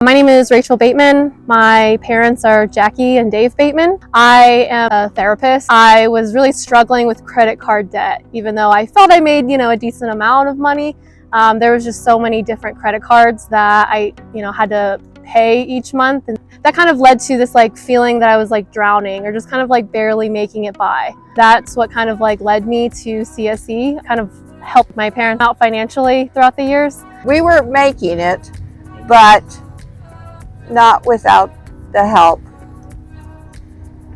My name is Rachel Bateman. My parents are Jackie and Dave Bateman. I am a therapist. I was really struggling with credit card debt, even though I felt I made, a decent amount of money. There was just so many different credit cards that I, had to pay each month. And that kind of led to this feeling that I was drowning or just kind of barely making it by. That's what kind of led me to CSE, kind of helped my parents out financially throughout the years. We were making it, but not without the help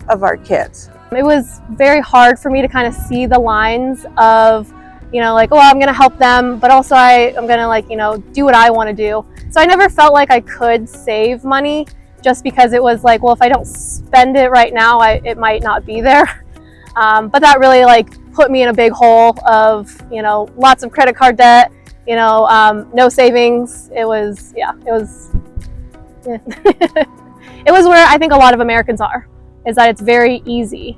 of our kids. It was very hard for me to kind of see the lines of, I'm going to help them, but also I'm going to do what I want to do. So I never felt like I could save money just because it was if I don't spend it right now, it might not be there. But that really put me in a big hole of, lots of credit card debt, no savings. It was it was where I think a lot of Americans are, is that it's very easy,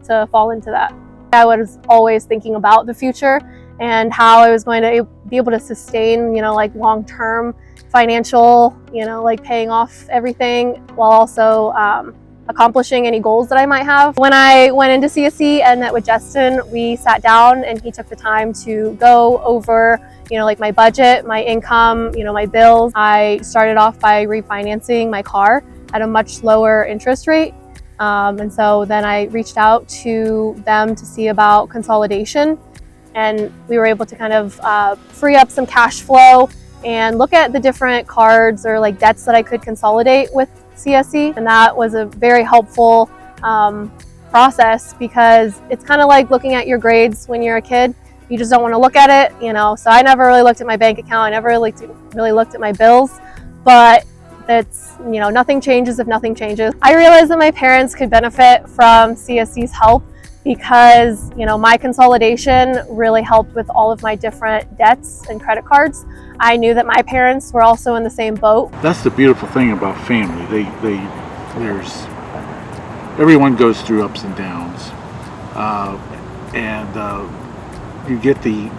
to fall into that. I was always thinking about the future and how I was going to be able to sustain, long-term financial, paying off everything while also accomplishing any goals that I might have. When I went into CSE and met with Justin, we sat down and he took the time to go over my budget, my income, my bills. I started off by refinancing my car at a much lower interest rate. And so then I reached out to them to see about consolidation, and we were able to kind of free up some cash flow and look at the different cards or debts that I could consolidate with CSE. And that was a very helpful process, because it's kind of like looking at your grades when you're a kid. You just don't want to look at it, So I never really looked at my bank account. I never really looked at my bills, but that's, nothing changes if nothing changes. I realized that my parents could benefit from CSE's help because, my consolidation really helped with all of my different debts and credit cards. I knew that my parents were also in the same boat. That's the beautiful thing about family. Everyone goes through ups and downs, and you get the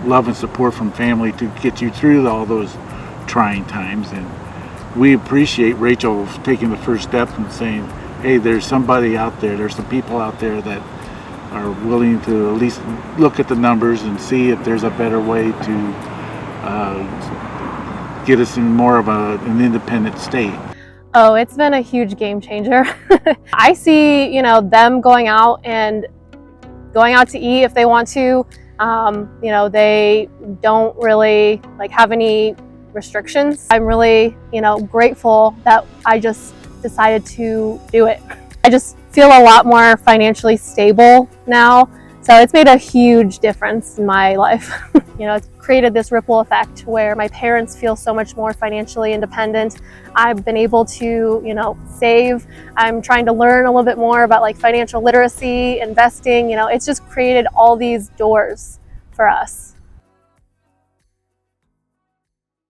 love and support from family to get you through all those trying times. And we appreciate Rachel taking the first step and saying, hey, there's somebody out there, there's some people out there that are willing to at least look at the numbers and see if there's a better way to get us in more of an independent state. Oh, it's been a huge game changer. I see, them going out to eat if they want to. They don't really have any restrictions. I'm really, grateful that I just decided to do it. I just feel a lot more financially stable now. So it's made a huge difference in my life. It's created this ripple effect where my parents feel so much more financially independent. I've been able to, save. I'm trying to learn a little bit more about financial literacy, investing. It's just created all these doors for us.